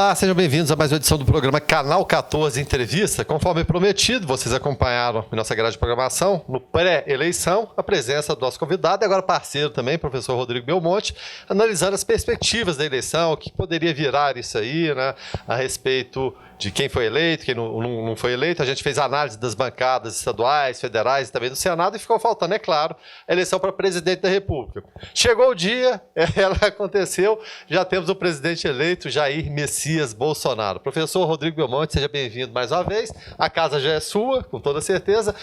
Olá, sejam bem-vindos a mais uma edição do programa Canal 14 Entrevista. Conforme prometido, vocês acompanharam em nossa grade de programação, no pré-eleição, a presença do nosso convidado e agora parceiro também, professor Rodrigo Belmonte, analisando as perspectivas da eleição, o que poderia virar isso aí, né, a respeito de quem foi eleito, quem não foi eleito. A gente fez análise das bancadas estaduais, federais e também do Senado e ficou faltando, é claro, a eleição para presidente da República. Chegou o dia, ela aconteceu, já temos o presidente eleito, Jair Messias Bolsonaro. Professor Rodrigo Belmonte, seja bem-vindo mais uma vez. A casa já é sua, com toda certeza.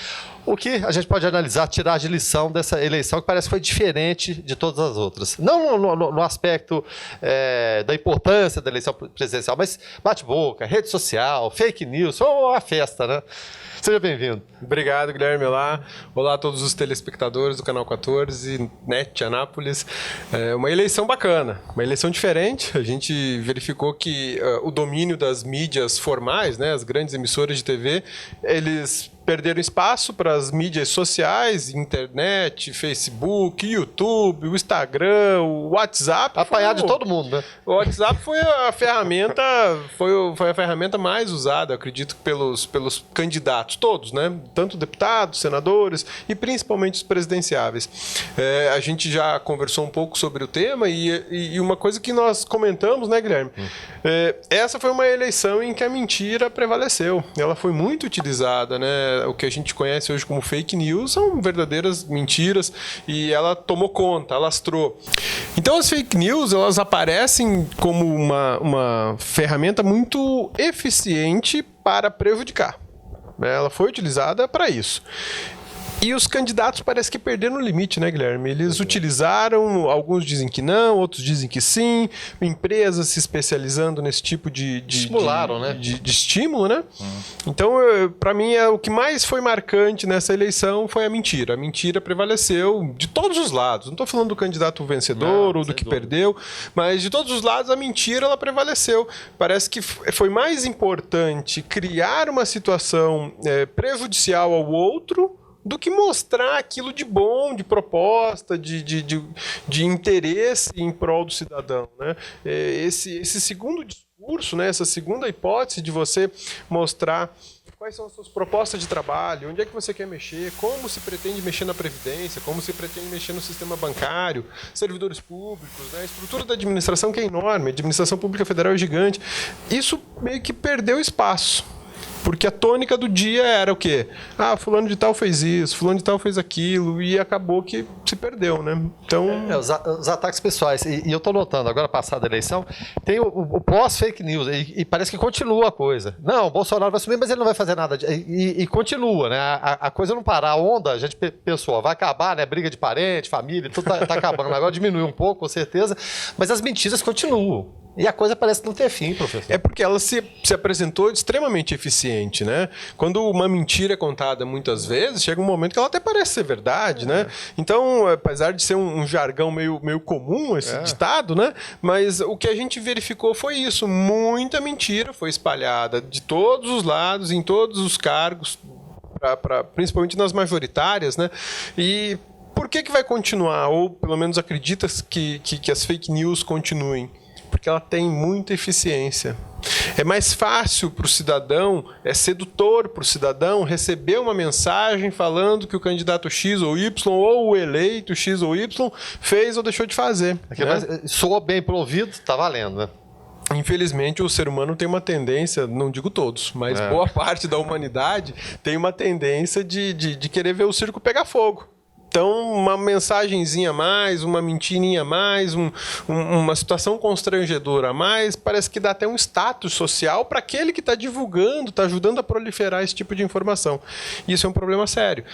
O que a gente pode analisar, tirar de lição dessa eleição, que parece que foi diferente de todas as outras. Não no aspecto da importância da eleição presidencial, mas bate-boca, rede social, fake news, foi uma festa, né? Seja bem-vindo. Obrigado, Guilherme. Olá a todos os telespectadores do Canal 14, NET Anápolis. É uma eleição bacana, uma eleição diferente. A gente verificou que o domínio das mídias formais, né, as grandes emissoras de TV, eles perderam espaço para as mídias sociais, internet, Facebook, YouTube, o Instagram, o WhatsApp. Apanhar de todo mundo, né? O WhatsApp foi a ferramenta, foi a ferramenta mais usada, eu acredito, pelos candidatos todos, né? Tanto deputados, senadores e principalmente os presidenciáveis. A gente já conversou um pouco sobre o tema e uma coisa que nós comentamos, né, Guilherme? Essa foi uma eleição em que a mentira prevaleceu. Ela foi muito utilizada, né? O que a gente conhece hoje como fake news são verdadeiras mentiras e ela tomou conta, alastrou. Então as fake news, elas aparecem como uma ferramenta muito eficiente para prejudicar. Ela foi utilizada para isso. E os candidatos parece que perderam o limite, né, Guilherme? Eles utilizaram, alguns dizem que não, outros dizem que sim, empresas se especializando nesse tipo de estímulo, né? Então, para mim, o que mais foi marcante nessa eleição foi a mentira. A mentira prevaleceu de todos os lados. Não estou falando do candidato vencedor ou do que perdeu, mas de todos os lados a mentira ela prevaleceu. Parece que foi mais importante criar uma situação prejudicial ao outro do que mostrar aquilo de bom, de proposta, de interesse em prol do cidadão, né? Esse segundo discurso, né? Essa segunda hipótese de você mostrar quais são as suas propostas de trabalho, onde é que você quer mexer, como se pretende mexer na Previdência, como se pretende mexer no sistema bancário, servidores públicos, né? A estrutura da administração que é enorme, a administração pública federal é gigante. Isso meio que perdeu espaço. Porque a tônica do dia era o quê? Fulano de tal fez isso, fulano de tal fez aquilo, e acabou que se perdeu, né? Então... Os ataques pessoais. E eu estou notando, agora passada a eleição, tem o pós-fake news, e parece que continua a coisa. Não, o Bolsonaro vai assumir, mas ele não vai fazer nada. E continua, né? A coisa não para. A onda, a gente pensou, vai acabar, né? Briga de parente, família, tudo tá acabando. Agora diminuiu um pouco, com certeza, mas as mentiras continuam. E a coisa parece não ter fim, professor. É porque ela se apresentou extremamente eficiente, né? Quando uma mentira é contada muitas vezes, chega um momento que ela até parece ser verdade, né? Então, apesar de ser um jargão meio comum esse ditado, né? Mas o que a gente verificou foi isso. Muita mentira foi espalhada de todos os lados, em todos os cargos, principalmente nas majoritárias, né? E por que vai continuar? Ou pelo menos acredita que as fake news continuem? Porque ela tem muita eficiência. É mais fácil para o cidadão, é sedutor para o cidadão receber uma mensagem falando que o candidato X ou Y ou o eleito X ou Y fez ou deixou de fazer. Né? Soa bem pro ouvido, tá valendo, né? Infelizmente, o ser humano tem uma tendência, não digo todos, mas boa parte da humanidade tem uma tendência de querer ver o circo pegar fogo. Então, uma mensagenzinha a mais, uma mentirinha a mais, uma situação constrangedora a mais, parece que dá até um status social para aquele que está divulgando, está ajudando a proliferar esse tipo de informação. E isso é um problema sério.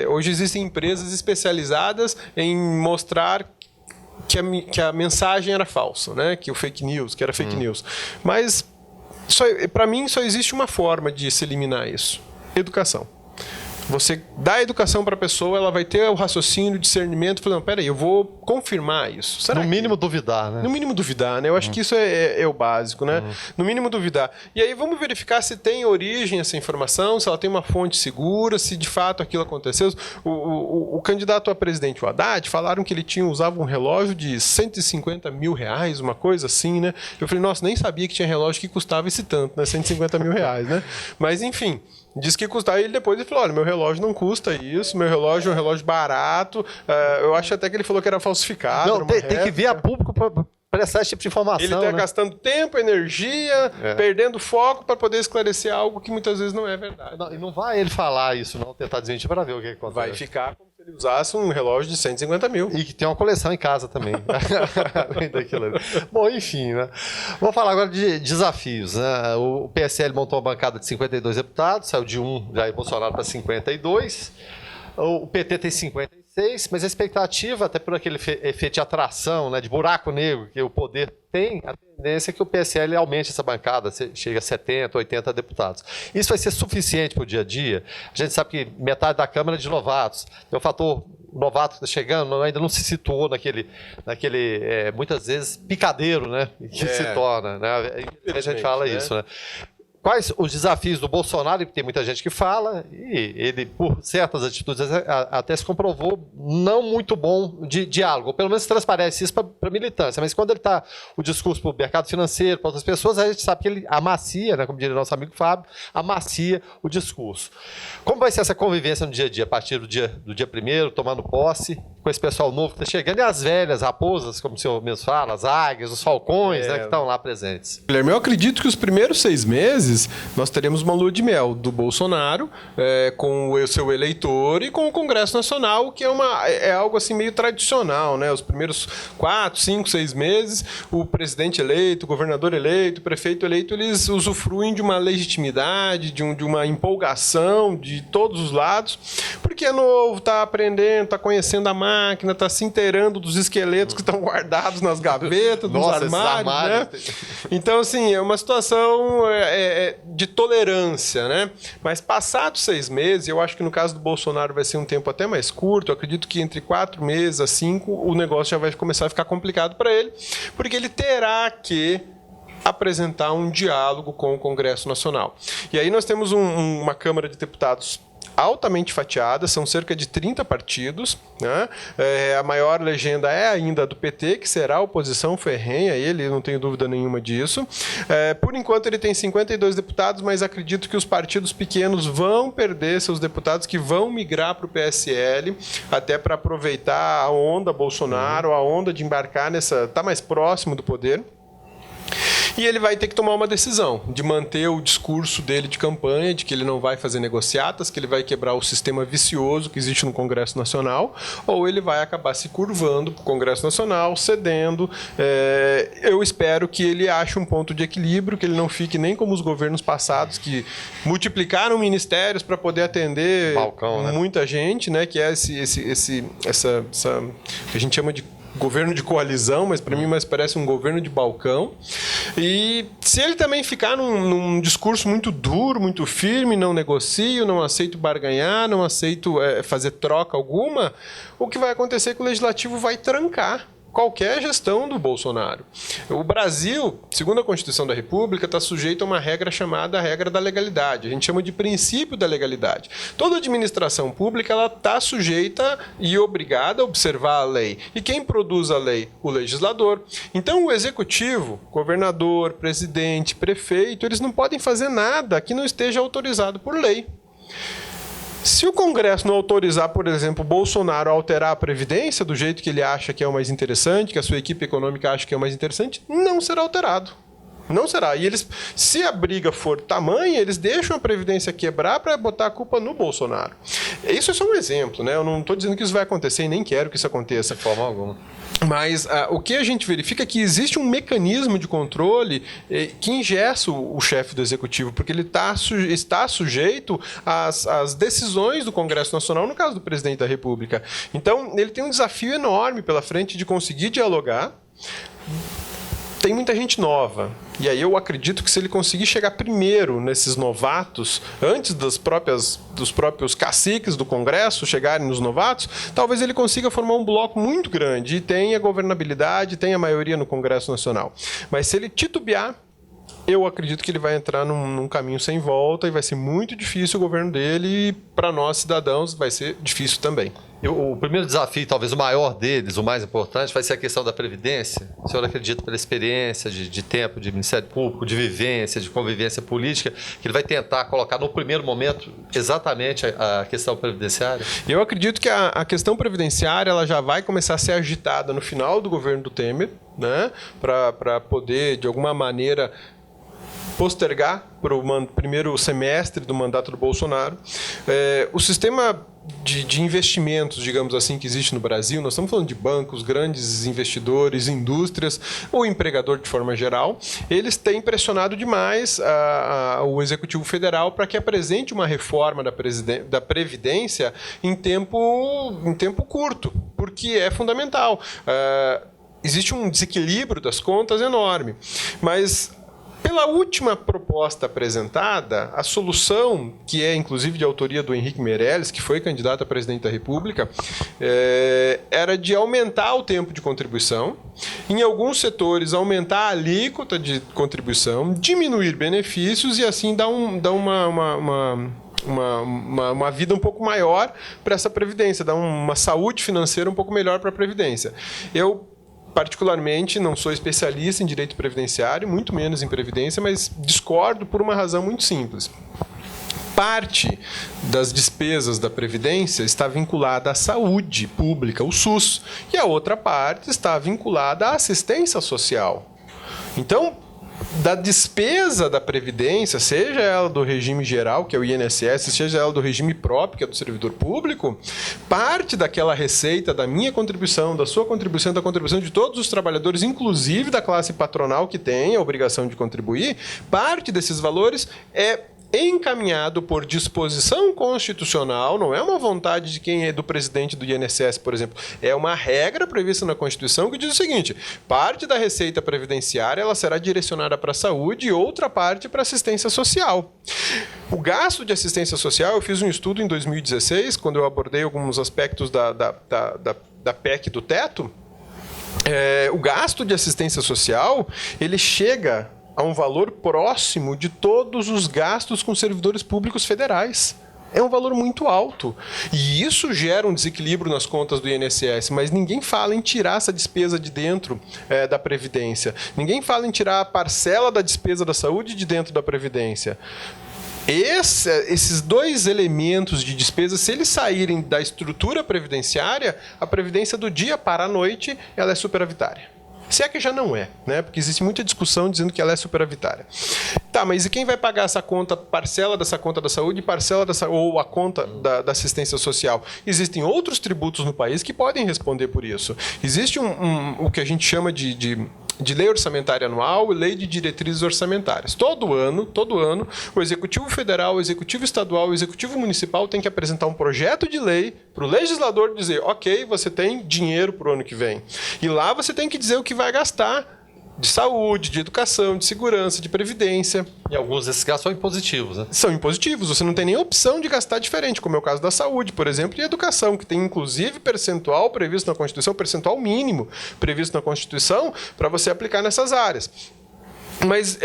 Hoje existem empresas especializadas em mostrar que a mensagem era falsa, né? Que era fake news. Mas, para mim, só existe uma forma de se eliminar isso: educação. Você dá a educação para a pessoa, ela vai ter o raciocínio, o discernimento, falando, peraí, eu vou confirmar isso. Será no mínimo duvidar, né? No mínimo duvidar, né? Eu acho que isso é o básico, né? No mínimo duvidar. E aí vamos verificar se tem origem essa informação, se ela tem uma fonte segura, se de fato aquilo aconteceu. O candidato a presidente, o Haddad, falaram que ele usava um relógio de 150 mil reais, uma coisa assim, né? Eu falei, nossa, nem sabia que tinha relógio que custava esse tanto, né? 150 mil reais, né? Mas enfim... Disse que custava, e depois ele falou, olha, meu relógio não custa isso, meu relógio é um relógio barato, eu acho até que ele falou que era falsificado. Não, tem que vir a público para prestar esse tipo de informação. Ele está gastando tempo, energia, perdendo foco para poder esclarecer algo que muitas vezes não é verdade. Não, e não vai ele falar isso, não, tentar desmentir para ver o que acontece. Vai ficar como se ele usasse um relógio de 150 mil. E que tem uma coleção em casa também. Bom, enfim, né? Vamos falar agora de desafios, né? O PSL montou uma bancada de 52 deputados, saiu de Jair Bolsonaro para 52. O PT tem 56, mas a expectativa, até por aquele efeito de atração, né, de buraco negro que o poder tem, a tendência é que o PSL aumente essa bancada, chega a 70, 80 deputados. Isso vai ser suficiente para o dia a dia? A gente sabe que metade da Câmara é de novatos. Tem o fator novato que está chegando, ainda não se situou naquele muitas vezes, picadeiro, né, que se torna. Né? A gente fala isso, né? Quais os desafios do Bolsonaro, que tem muita gente que fala, e ele, por certas atitudes, até se comprovou não muito bom de diálogo, ou pelo menos transparece isso para a militância, mas quando ele está o discurso para o mercado financeiro, para outras pessoas, a gente sabe que ele amacia, né, como diria nosso amigo Fábio, amacia o discurso. Como vai ser essa convivência no dia a dia, a partir do dia 1º, tomando posse, com esse pessoal novo que está chegando, e as velhas raposas, como o senhor mesmo fala, as águias, os falcões, né, que estão lá presentes? Guilherme, eu acredito que os primeiros 6 meses nós teremos uma lua de mel do Bolsonaro com o seu eleitor e com o Congresso Nacional, que é algo assim meio tradicional, né? Os primeiros 4, 5, 6 meses, o presidente eleito, o governador eleito, o prefeito eleito, eles usufruem de uma legitimidade, de uma empolgação de todos os lados, porque é novo, está aprendendo, está conhecendo a máquina, está se inteirando dos esqueletos que estão guardados nas gavetas, nos armários, né? Então, assim, é uma situação de tolerância, né? Mas passados 6 meses, eu acho que no caso do Bolsonaro vai ser um tempo até mais curto, eu acredito que entre 4 meses a 5, o negócio já vai começar a ficar complicado para ele, porque ele terá que apresentar um diálogo com o Congresso Nacional. E aí nós temos uma Câmara de Deputados altamente fatiada, são cerca de 30 partidos, né? A maior legenda é ainda a do PT, que será a oposição ferrenha a ele, não tenho dúvida nenhuma disso. Por enquanto ele tem 52 deputados, mas acredito que os partidos pequenos vão perder seus deputados, que vão migrar para o PSL, até para aproveitar a onda Bolsonaro, a onda de embarcar tá mais próximo do poder. E ele vai ter que tomar uma decisão de manter o discurso dele de campanha, de que ele não vai fazer negociatas, que ele vai quebrar o sistema vicioso que existe no Congresso Nacional, ou ele vai acabar se curvando para o Congresso Nacional, cedendo. Eu espero que ele ache um ponto de equilíbrio, que ele não fique nem como os governos passados, que multiplicaram ministérios para poder atender balcão, né? Muita gente, né? Que é essa que a gente chama de governo de coalizão, mas para mim mais parece um governo de balcão. E se ele também ficar num discurso muito duro, muito firme, não negocio, não aceito barganhar, não aceito fazer troca alguma, o que vai acontecer é que o Legislativo vai trancar qualquer gestão do Bolsonaro. O Brasil, segundo a Constituição da República, está sujeito a uma regra chamada regra da legalidade. A gente chama de princípio da legalidade. Toda administração pública ela está sujeita e obrigada a observar a lei. E quem produz a lei? O legislador. Então, o executivo, governador, presidente, prefeito, eles não podem fazer nada que não esteja autorizado por lei. Se o Congresso não autorizar, por exemplo, o Bolsonaro a alterar a Previdência do jeito que ele acha que é o mais interessante, que a sua equipe econômica acha que é o mais interessante, não será alterado. Não será. E eles, se a briga for tamanha, eles deixam a Previdência quebrar para botar a culpa no Bolsonaro. Isso é só um exemplo, né? Eu não estou dizendo que isso vai acontecer e nem quero que isso aconteça. De forma alguma. Mas o que a gente verifica é que existe um mecanismo de controle que engessa o chefe do Executivo, porque ele está sujeito às decisões do Congresso Nacional, no caso do presidente da República. Então, ele tem um desafio enorme pela frente de conseguir dialogar, tem muita gente nova. E aí eu acredito que se ele conseguir chegar primeiro nesses novatos, antes dos próprios caciques do Congresso chegarem nos novatos, talvez ele consiga formar um bloco muito grande e tenha governabilidade, tenha maioria no Congresso Nacional. Mas se ele titubear, eu acredito que ele vai entrar num caminho sem volta e vai ser muito difícil o governo dele e para nós, cidadãos, vai ser difícil também. O primeiro desafio, talvez o maior deles, o mais importante, vai ser a questão da Previdência. O senhor acredita, pela experiência de tempo de Ministério Público, de vivência, de convivência política, que ele vai tentar colocar no primeiro momento exatamente a questão previdenciária? Eu acredito que a questão previdenciária ela já vai começar a ser agitada no final do governo do Temer, né, para poder, de alguma maneira, postergar para o primeiro semestre do mandato do Bolsonaro. O sistema de investimentos, digamos assim, que existe no Brasil, nós estamos falando de bancos, grandes investidores, indústrias, o empregador de forma geral, eles têm pressionado demais o Executivo Federal para que apresente uma reforma da Previdência em tempo curto, porque é fundamental. Existe um desequilíbrio das contas enorme, mas pela última proposta apresentada, a solução, que é inclusive de autoria do Henrique Meirelles, que foi candidato a presidente da República, era de aumentar o tempo de contribuição, em alguns setores aumentar a alíquota de contribuição, diminuir benefícios e assim dar uma vida um pouco maior para essa Previdência, dar uma saúde financeira um pouco melhor para a Previdência. Eu particularmente, não sou especialista em direito previdenciário, muito menos em previdência, mas discordo por uma razão muito simples. Parte das despesas da Previdência está vinculada à saúde pública, o SUS, e a outra parte está vinculada à assistência social. Então, da despesa da Previdência, seja ela do regime geral, que é o INSS, seja ela do regime próprio, que é do servidor público, parte daquela receita, da minha contribuição, da sua contribuição, da contribuição de todos os trabalhadores, inclusive da classe patronal que tem a obrigação de contribuir, parte desses valores é encaminhado por disposição constitucional, não é uma vontade de quem é do presidente do INSS, por exemplo, é uma regra prevista na Constituição que diz o seguinte: parte da receita previdenciária ela será direcionada para a saúde e outra parte para assistência social. O gasto de assistência social, eu fiz um estudo em 2016, quando eu abordei alguns aspectos da PEC do teto. O gasto de assistência social, ele chega a um valor próximo de todos os gastos com servidores públicos federais. É um valor muito alto. E isso gera um desequilíbrio nas contas do INSS, mas ninguém fala em tirar essa despesa de dentro da Previdência. Ninguém fala em tirar a parcela da despesa da saúde de dentro da Previdência. Esses dois elementos de despesa, se eles saírem da estrutura previdenciária, a Previdência do dia para a noite ela é superavitária. Se é que já não é, né? Porque existe muita discussão dizendo que ela é superavitária. Tá, mas e quem vai pagar essa conta, parcela dessa conta da saúde, ou a conta da assistência social? Existem outros tributos no país que podem responder por isso. Existe o que a gente chama de lei orçamentária anual e lei de diretrizes orçamentárias. Todo ano, o Executivo Federal, o Executivo Estadual e o Executivo Municipal tem que apresentar um projeto de lei para o legislador dizer, ok, você tem dinheiro para o ano que vem. E lá você tem que dizer o que vai gastar de saúde, de educação, de segurança, de previdência. E alguns desses gastos são impositivos, né? São impositivos, você não tem nem opção de gastar diferente, como é o caso da saúde, por exemplo, e educação, que tem inclusive percentual previsto na Constituição, percentual mínimo previsto na Constituição, para você aplicar nessas áreas. Mas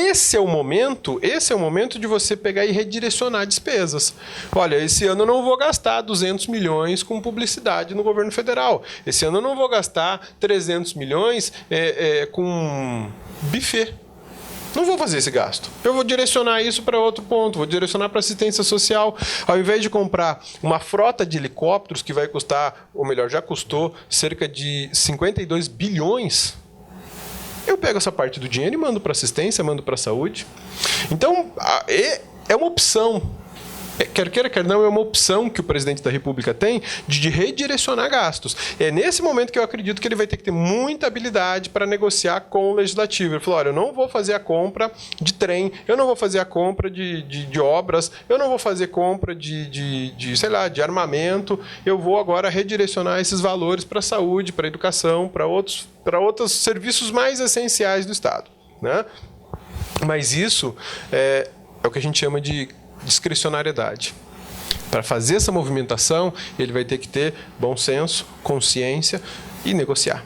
esse é o momento de você pegar e redirecionar despesas. Olha, esse ano eu não vou gastar 200 milhões com publicidade no governo federal. Esse ano eu não vou gastar 300 milhões com buffet. Não vou fazer esse gasto. Eu vou direcionar isso para outro ponto, vou direcionar para assistência social. Ao invés de comprar uma frota de helicópteros que vai custar, ou melhor, já custou cerca de 52 bilhões, eu pego essa parte do dinheiro e mando para assistência, mando para a saúde. Então, é uma opção. quer queira, quer não, é uma opção que o presidente da República tem de redirecionar gastos. É nesse momento que eu acredito que ele vai ter que ter muita habilidade para negociar com o legislativo. Ele falou, olha, eu não vou fazer a compra de trem, eu não vou fazer a compra de obras, eu não vou fazer compra sei lá, de armamento, eu vou agora redirecionar esses valores para a saúde, para a educação, para outros serviços mais essenciais do Estado, né? Mas isso é o que a gente chama de discricionariedade. Para fazer essa movimentação, ele vai ter que ter bom senso, consciência e negociar.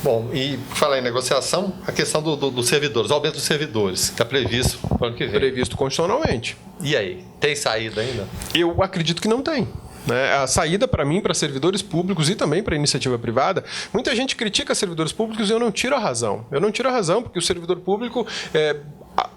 Bom, e falar em negociação, a questão dos servidores, o aumento dos servidores, que está previsto para o ano que vem. Previsto constitucionalmente. E aí, tem saída ainda? Eu acredito que não tem. A saída, para mim, para servidores públicos e também para a iniciativa privada, muita gente critica servidores públicos e eu não tiro a razão. Eu não tiro a razão porque o servidor público,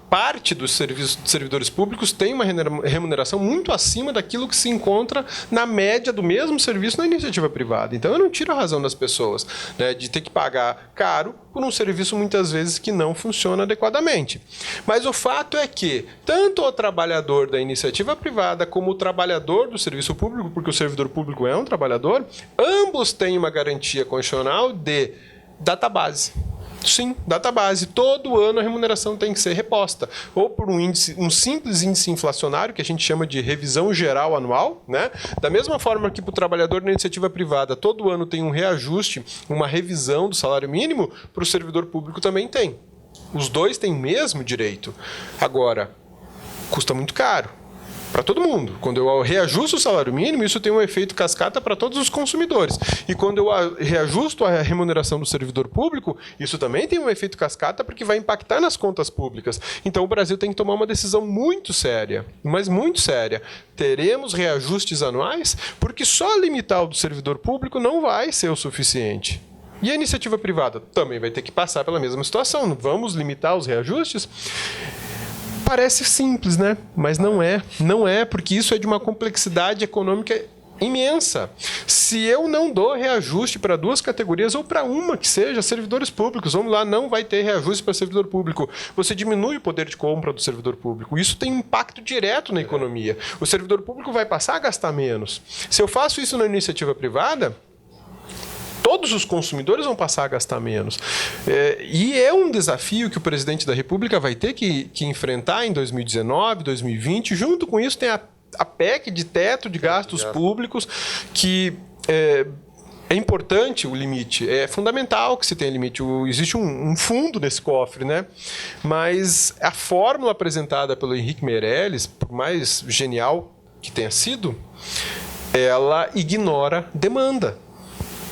parte dos servidores públicos tem uma remuneração muito acima daquilo que se encontra na média do mesmo serviço na iniciativa privada. Então, eu não tiro a razão das pessoas, né, de ter que pagar caro por um serviço, muitas vezes, que não funciona adequadamente. Mas o fato é que, tanto o trabalhador da iniciativa privada como o trabalhador do serviço público, porque o servidor público é um trabalhador, ambos têm uma garantia constitucional de database. Sim, database. Todo ano a remuneração tem que ser reposta. Ou por um simples índice inflacionário, que a gente chama de revisão geral anual, né? Da mesma forma que para o trabalhador na iniciativa privada, todo ano tem um reajuste, uma revisão do salário mínimo, para o servidor público também tem. Os dois têm o mesmo direito. Agora, custa muito caro. Para todo mundo. Quando eu reajusto o salário mínimo, isso tem um efeito cascata para todos os consumidores. E quando eu reajusto a remuneração do servidor público, isso também tem um efeito cascata porque vai impactar nas contas públicas. Então o Brasil tem que tomar uma decisão muito séria, mas muito séria. Teremos reajustes anuais? Porque só limitar o do servidor público não vai ser o suficiente. E a iniciativa privada também vai ter que passar pela mesma situação. Vamos limitar os reajustes? Parece simples, né? Mas não é. Não é, porque isso é de uma complexidade econômica imensa. Se eu não dou reajuste para duas categorias, ou para uma que seja, servidores públicos, vamos lá, não vai ter reajuste para servidor público. Você diminui o poder de compra do servidor público. Isso tem um impacto direto na economia. O servidor público vai passar a gastar menos. Se eu faço isso na iniciativa privada, todos os consumidores vão passar a gastar menos. E é um desafio que o presidente da República vai ter que enfrentar em 2019, 2020. Junto com isso, tem a PEC de teto de gastos públicos, que é importante o limite. É fundamental que se tenha limite. Existe um fundo nesse cofre, né? Mas a fórmula apresentada pelo Henrique Meirelles, por mais genial que tenha sido, ela ignora demanda.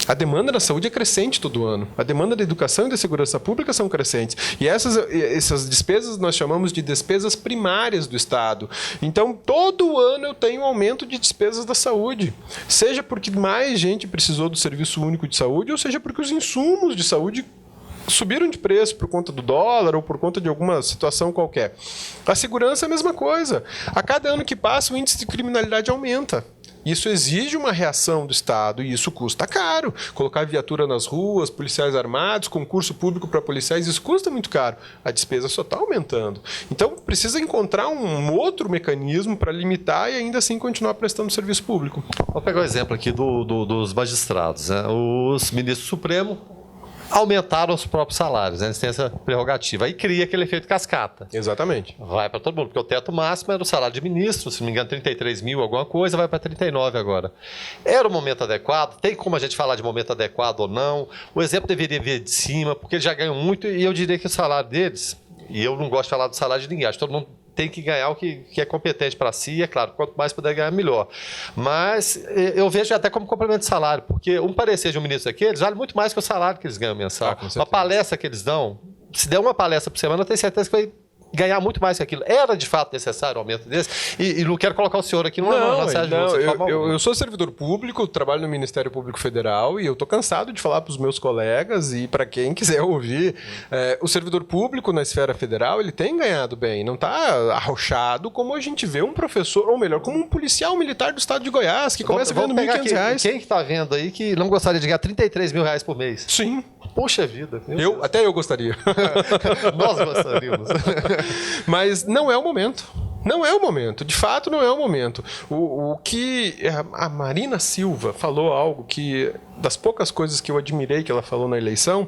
A demanda da saúde é crescente todo ano. A demanda da educação e da segurança pública são crescentes. E essas despesas nós chamamos de despesas primárias do Estado. Então, todo ano eu tenho um aumento de despesas da saúde. Seja porque mais gente precisou do Serviço Único de Saúde, ou seja porque os insumos de saúde subiram de preço por conta do dólar ou por conta de alguma situação qualquer. A segurança é a mesma coisa. A cada ano que passa, o índice de criminalidade aumenta. Isso exige uma reação do Estado e isso custa caro. Colocar viatura nas ruas, policiais armados, concurso público para policiais, isso custa muito caro. A despesa só está aumentando. Então, precisa encontrar um outro mecanismo para limitar e ainda assim continuar prestando serviço público. Vou pegar o exemplo aqui dos magistrados, né? Os ministros do Supremo aumentaram os próprios salários, né? Eles têm essa prerrogativa. Aí cria aquele efeito cascata. Exatamente. Vai para todo mundo, porque o teto máximo era o salário de ministro, se não me engano, 33 mil, alguma coisa, vai para 39 agora. Era o momento adequado? Tem como a gente falar de momento adequado ou não? O exemplo deveria vir de cima, porque eles já ganham muito, e eu diria que o salário deles, e eu não gosto de falar do salário de ninguém, acho que todo mundo tem que ganhar o que é competente para si, e é claro, quanto mais puder ganhar, melhor. Mas eu vejo até como complemento de salário, porque um parecer de um ministro daqueles vale muito mais que o salário que eles ganham mensal. Uma palestra que eles dão, se der uma palestra por semana, eu tenho certeza que vai ganhar muito mais que aquilo. Era, de fato, necessário o aumento desse? E não quero colocar o senhor aqui numa eu sou servidor público, trabalho no Ministério Público Federal e eu estou cansado de falar para os meus colegas e para quem quiser ouvir, o servidor público na esfera federal, ele tem ganhado bem, não está arrochado como a gente vê um professor, ou melhor, como um policial militar do estado de Goiás, que começa ganhando R$1.500. Quem que está vendo aí que não gostaria de ganhar R$33 mil por mês? Sim. Poxa vida. Até eu gostaria. Nós gostaríamos. Mas não é o momento. Não é o momento, de fato não é o momento. O que a Marina Silva falou algo que, das poucas coisas que eu admirei que ela falou na eleição,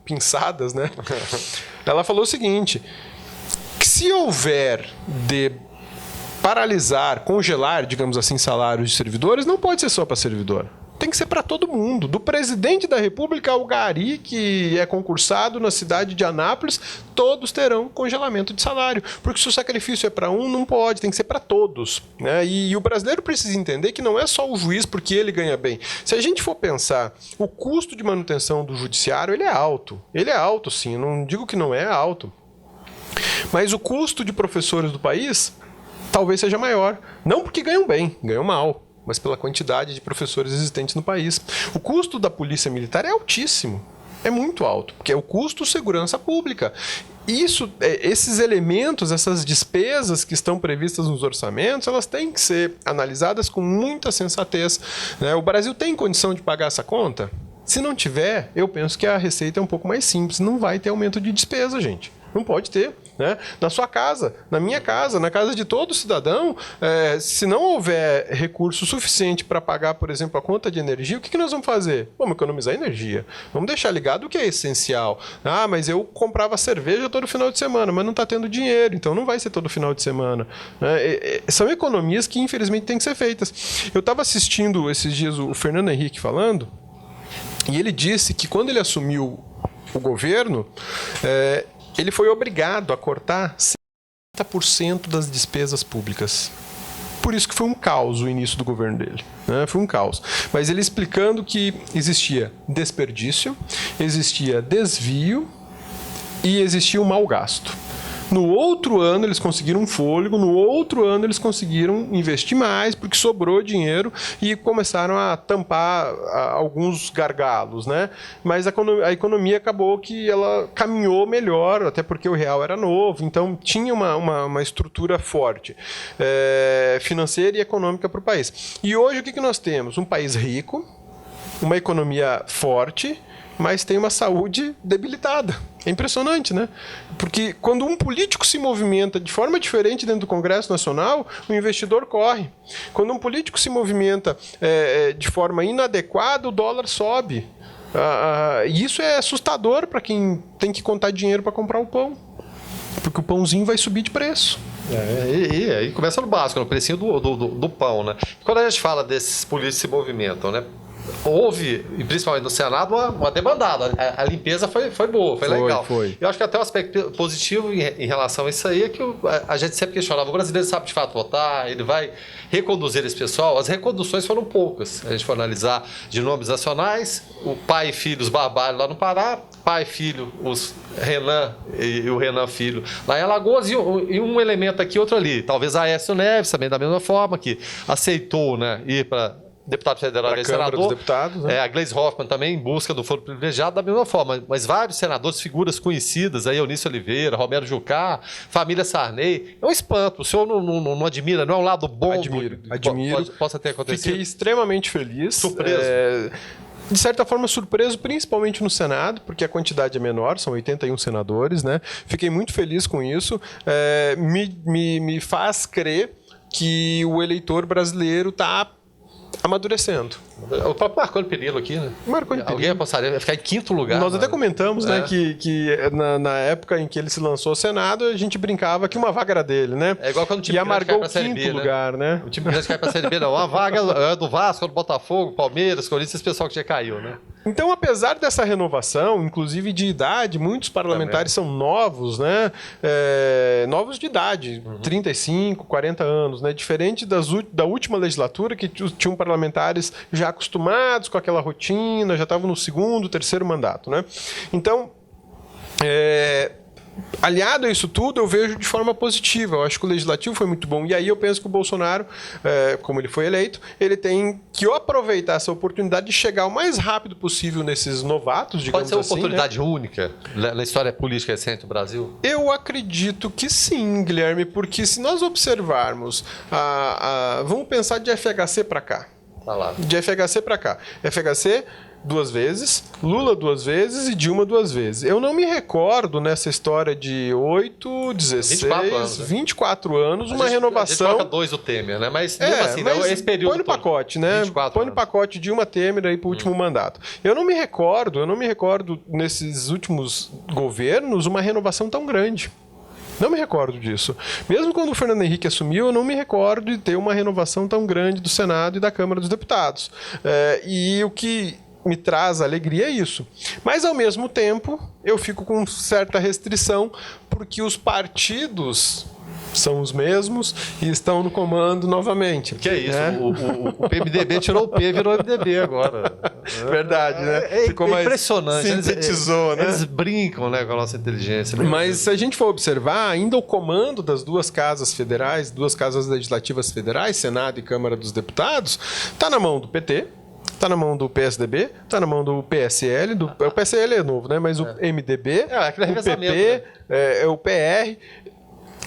pinçadas, né? Ela falou o seguinte, que se houver de paralisar, congelar, digamos assim, salários de servidores, não pode ser só para servidor. Tem que ser para todo mundo, do presidente da República ao gari que é concursado na cidade de Anápolis, todos terão congelamento de salário, porque se o sacrifício é para um, não pode, tem que ser para todos, né? E o brasileiro precisa entender que não é só o juiz porque ele ganha bem. Se a gente for pensar, o custo de manutenção do judiciário, ele é alto sim, eu não digo que não é alto, mas o custo de professores do país talvez seja maior, não porque ganham bem, ganham mal, mas pela quantidade de professores existentes no país. O custo da polícia militar é altíssimo, é muito alto, porque é o custo segurança pública. Esses elementos, essas despesas que estão previstas nos orçamentos, elas têm que ser analisadas com muita sensatez, né? O Brasil tem condição de pagar essa conta? Se não tiver, eu penso que a receita é um pouco mais simples, não vai ter aumento de despesa, gente. Não pode ter, né? Na sua casa, na minha casa, na casa de todo cidadão, se não houver recurso suficiente para pagar, por exemplo, a conta de energia, o que nós vamos fazer? Vamos economizar energia. Vamos deixar ligado o que é essencial. Ah, mas eu comprava cerveja todo final de semana, mas não está tendo dinheiro, então não vai ser todo final de semana. São economias que, infelizmente, têm que ser feitas. Eu estava assistindo esses dias o Fernando Henrique falando, e ele disse que quando ele assumiu o governo, ele foi obrigado a cortar 70% das despesas públicas. Por isso que foi um caos o início do governo dele, né? Foi um caos. Mas ele explicando que existia desperdício, existia desvio e existia um mau gasto. No outro ano eles conseguiram um fôlego, no outro ano eles conseguiram investir mais, porque sobrou dinheiro e começaram a tampar alguns gargalos, né? Mas a economia acabou que ela caminhou melhor, até porque o real era novo, então tinha uma estrutura forte, financeira e econômica para o país. E hoje o que nós temos? Um país rico, uma economia forte, mas tem uma saúde debilitada. É impressionante, né? Porque quando um político se movimenta de forma diferente dentro do Congresso Nacional, o investidor corre. Quando um político se movimenta de forma inadequada, o dólar sobe. E isso é assustador para quem tem que contar dinheiro para comprar o pão. Porque o pãozinho vai subir de preço. E aí começa no básico, no precinho do pão, né? Quando a gente fala desses políticos que se movimentam, né? Houve, e principalmente no Senado, uma demandada. A limpeza foi boa, foi legal. Eu acho que até um aspecto positivo em relação a isso aí é que a gente sempre questionava, o brasileiro sabe de fato votar, ele vai reconduzir esse pessoal. As reconduções foram poucas. A gente for analisar de nomes nacionais, o pai e filho, os Barbalho lá no Pará, pai e filho, os Renan e o Renan Filho lá em Alagoas, e um elemento aqui, outro ali. Talvez a Aécio Neves também da mesma forma, que aceitou, né, ir para deputado federal e senador. Deputados, né? A Gleisi Hoffmann também em busca do foro privilegiado da mesma forma. Mas vários senadores, figuras conhecidas, aí Eunício Oliveira, Romero Jucá, família Sarney. É um espanto. O senhor não admira, não é um lado bom? Admiro. Possa ter acontecido. Fiquei extremamente feliz. Surpreso. De certa forma surpreso, principalmente no Senado, porque a quantidade é menor, são 81 senadores, né? Fiquei muito feliz com isso. Me faz crer que o eleitor brasileiro está amadurecendo. O próprio Marconi Perillo aqui, né? Marconi Perillo. Alguém apostaria, vai ficar em quinto lugar. Nós até comentamos, né, que na época em que ele se lançou ao Senado, a gente brincava que uma vaga era dele, né? É igual quando o time e amargou cai pra o quinto Série B, lugar, né? O time grande cai pra Série B, não. Uma vaga é do Vasco, do Botafogo, Palmeiras, Corinthians, esse pessoal que já caiu, né? Então, apesar dessa renovação, inclusive de idade, muitos parlamentares são novos, né? Novos de idade, 35, 40 anos, né? Diferente da última legislatura, que tinham parlamentares já acostumados com aquela rotina, já estavam no segundo, terceiro mandato, né? Então, aliado a isso tudo, eu vejo de forma positiva. Eu acho que o legislativo foi muito bom. E aí eu penso que o Bolsonaro, como ele foi eleito, ele tem que aproveitar essa oportunidade de chegar o mais rápido possível nesses novatos, digamos assim. Pode ser uma oportunidade única na história política recente do Brasil? Eu acredito que sim, Guilherme, porque se nós observarmos, vamos pensar de FHC para cá. Tá lá. De FHC para cá. FHC 2 vezes, Lula 2 vezes e Dilma 2 vezes. Eu não me recordo nessa história de 8, 16, 24 anos, 24 anos, uma renovação. A gente coloca 2 o Temer, né? Mas mesmo assim, mas esse período põe no pacote, né? Põe no pacote Dilma Temer aí pro último mandato. Eu não me recordo nesses últimos governos uma renovação tão grande. Não me recordo disso. Mesmo quando o Fernando Henrique assumiu, eu não me recordo de ter uma renovação tão grande do Senado e da Câmara dos Deputados. E o que me traz alegria é isso. Mas, ao mesmo tempo, eu fico com certa restrição, porque os partidos são os mesmos e estão no comando novamente. Que é isso, né? O PMDB tirou o P e virou MDB agora. Verdade, né? Ficou mais impressionante. Sintetizou, né? Eles brincam, né, com a nossa inteligência. Mas se a gente for observar, ainda o comando das 2 casas federais, 2 casas legislativas federais, Senado e Câmara dos Deputados, está na mão do PT, está na mão do PSDB, está na mão do PSL, o PSL é novo, né? Mas o MDB, o PP, né? O PR...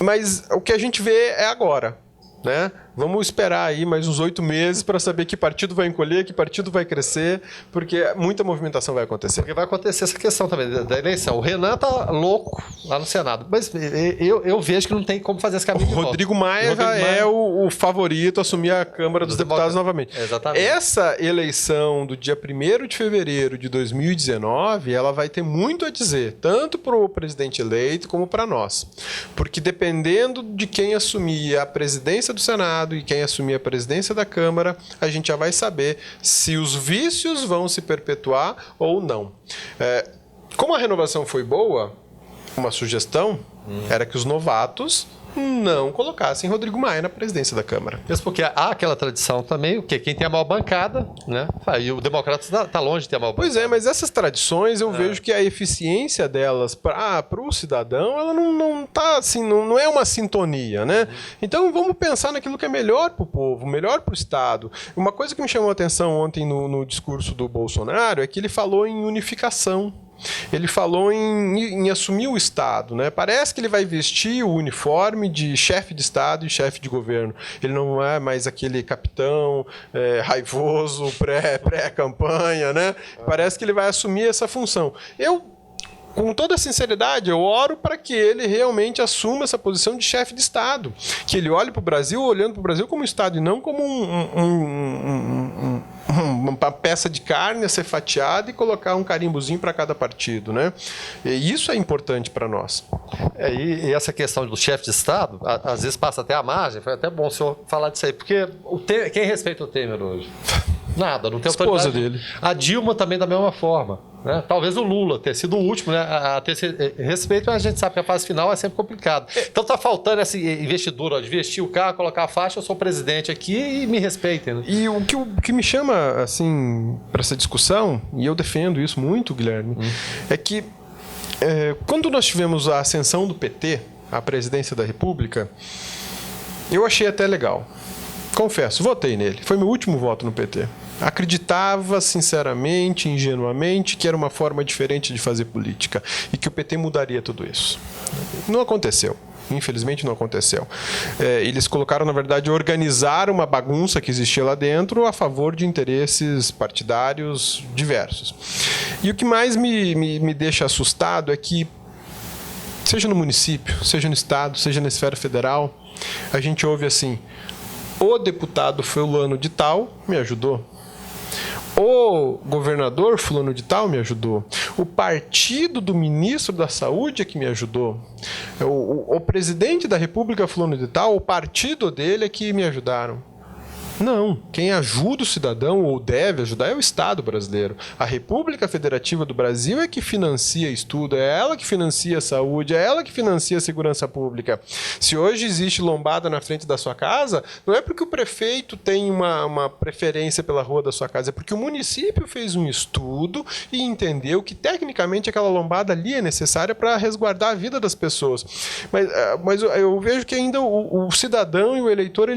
Mas o que a gente vê é agora, né? Vamos esperar aí mais uns 8 meses para saber que partido vai encolher, que partido vai crescer, porque muita movimentação vai acontecer. Porque vai acontecer essa questão também da eleição. O Renan tá louco lá no Senado, mas eu vejo que não tem como fazer esse caminho de volta. Rodrigo Maia já é o favorito a assumir a Câmara dos Deputados novamente. Exatamente. Essa eleição do dia 1º de fevereiro de 2019, ela vai ter muito a dizer, tanto para o presidente eleito como para nós. Porque dependendo de quem assumir a presidência do Senado e quem assumir a presidência da Câmara, a gente já vai saber se os vícios vão se perpetuar ou não. Como a renovação foi boa, uma sugestão era que os novatos não colocassem Rodrigo Maia na presidência da Câmara. Isso porque há aquela tradição também, o quem tem a maior bancada, né? E o Democrata está longe de ter a maior bancada. Pois é, mas essas tradições eu vejo que a eficiência delas para o cidadão, ela não tá assim, não é uma sintonia, né? Então vamos pensar naquilo que é melhor para o povo, melhor para o Estado. Uma coisa que me chamou a atenção ontem no discurso do Bolsonaro é que ele falou em unificação. Ele falou em assumir o Estado, né? Parece que ele vai vestir o uniforme de chefe de Estado e chefe de governo. Ele não é mais aquele capitão raivoso, pré-campanha, né? Parece que ele vai assumir essa função. Com toda sinceridade, eu oro para que ele realmente assuma essa posição de chefe de Estado. Que ele olhe para o Brasil, olhando para o Brasil como Estado e não como uma peça de carne a ser fatiada e colocar um carimbozinho para cada partido, né? E isso é importante para nós. E essa questão do chefe de Estado, às vezes passa até a margem, foi até bom o senhor falar disso aí, porque quem respeita o Temer hoje? Nada, não tem autoridade. Esposa dele. A Dilma também da mesma forma, né? Talvez o Lula ter sido o último, né, a ter respeito, mas a gente sabe que a fase final é sempre complicado. Então tá faltando esse investidor, de vestir o carro, colocar a faixa, eu sou presidente aqui e me respeitem. Né? E o que me chama assim para essa discussão, e eu defendo isso muito, Guilherme, é que quando nós tivemos a ascensão do PT à presidência da República, eu achei até legal. Confesso, votei nele. Foi meu último voto no PT. Acreditava, sinceramente, ingenuamente, que era uma forma diferente de fazer política e que o PT mudaria tudo isso. Não aconteceu. Infelizmente não aconteceu. Eles colocaram, na verdade, organizar uma bagunça que existia lá dentro a favor de interesses partidários diversos. E o que mais me deixa assustado é que, seja no município, seja no estado, seja na esfera federal, a gente ouve assim: o deputado fulano de tal me ajudou. O governador fulano de tal me ajudou. O partido do ministro da Saúde é que me ajudou. O presidente da República fulano de tal, o partido dele é que me ajudaram. Não. Quem ajuda o cidadão ou deve ajudar é o Estado brasileiro. A República Federativa do Brasil é que financia estudo, é ela que financia a saúde, é ela que financia a segurança pública. Se hoje existe lombada na frente da sua casa, não é porque o prefeito tem uma preferência pela rua da sua casa, é porque o município fez um estudo e entendeu que tecnicamente aquela lombada ali é necessária para resguardar a vida das pessoas. Mas eu vejo que ainda o cidadão e o eleitor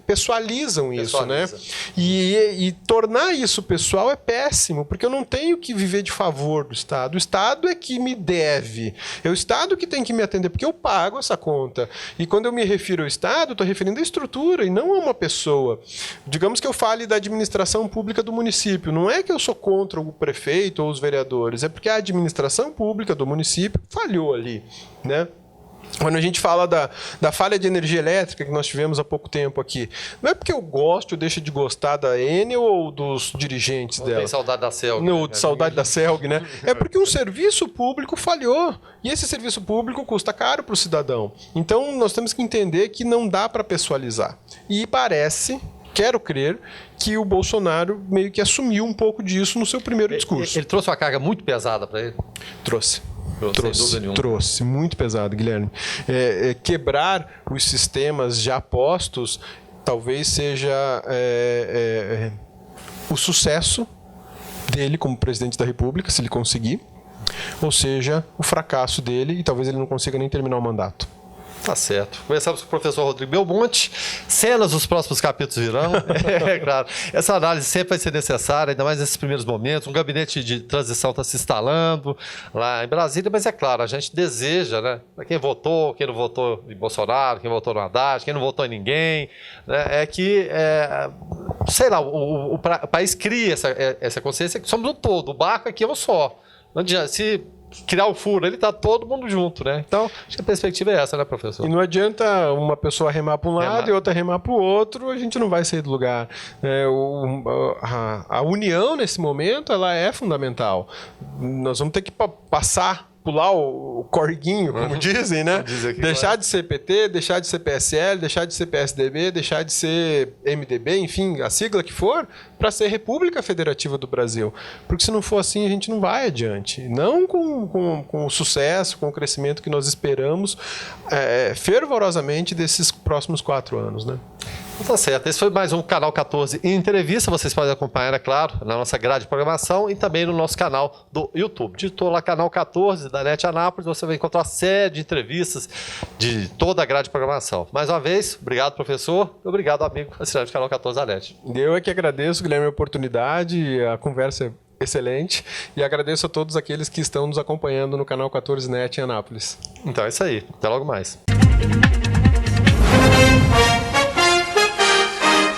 pessoalizam isso. isso, né? E tornar isso pessoal é péssimo, porque eu não tenho que viver de favor do Estado. O Estado é que me deve. É o Estado que tem que me atender, porque eu pago essa conta. E quando eu me refiro ao Estado, estou referindo à estrutura e não a uma pessoa. Digamos que eu fale da administração pública do município. Não é que eu sou contra o prefeito ou os vereadores, é porque a administração pública do município falhou ali, né? Quando a gente fala da falha de energia elétrica que nós tivemos há pouco tempo aqui, não é porque eu gosto ou deixo de gostar da Enel ou dos dirigentes dela. Tem saudade da Celg. Não, de saudade da Celg, né? É porque um serviço público falhou. E esse serviço público custa caro para o cidadão. Então, nós temos que entender que não dá para pessoalizar. E parece... Quero crer que o Bolsonaro meio que assumiu um pouco disso no seu primeiro discurso. Ele trouxe uma carga muito pesada para ele? Trouxe. Sem dúvida nenhuma. Trouxe, muito pesado, Guilherme. Quebrar os sistemas já postos talvez seja o sucesso dele como presidente da República, se ele conseguir, ou seja, o fracasso dele e talvez ele não consiga nem terminar o mandato. Tá certo. Começamos com o professor Rodrigo Belmonte. Cenas dos próximos capítulos virão. É claro. Essa análise sempre vai ser necessária, ainda mais nesses primeiros momentos. Um gabinete de transição está se instalando lá em Brasília, mas é claro, a gente deseja, né? Para quem votou, quem não votou em Bolsonaro, quem votou no Haddad, quem não votou em ninguém, né? Sei lá, o país cria essa consciência que somos um todo. O barco aqui é um só. Não adianta. Se criar o furo, ele tá todo mundo junto, né? Então, acho que a perspectiva é essa, né, professor? E não adianta uma pessoa remar para um lado e outra remar para o outro, a gente não vai sair do lugar. A união, nesse momento, ela é fundamental. Nós vamos ter que pular o corguinho, como dizem, né? Deixar de ser PT, deixar de ser PSL, deixar de ser PSDB, deixar de ser MDB, enfim, a sigla que for, para ser República Federativa do Brasil. Porque se não for assim, a gente não vai adiante. Não com o sucesso, com o crescimento que nós esperamos fervorosamente desses próximos 4 anos, né? Tá certo. Esse foi mais um Canal 14 em entrevista. Vocês podem acompanhar, é claro, na nossa grade de programação e também no nosso canal do YouTube. Digitou lá Canal 14 da NET Anápolis, você vai encontrar uma série de entrevistas de toda a grade de programação. Mais uma vez, obrigado, professor. Obrigado, amigo, assinante do Canal 14 da NET. Eu é que agradeço, Guilherme, a oportunidade, a conversa é excelente e agradeço a todos aqueles que estão nos acompanhando no Canal 14 NET em Anápolis. Então é isso aí. Até logo mais.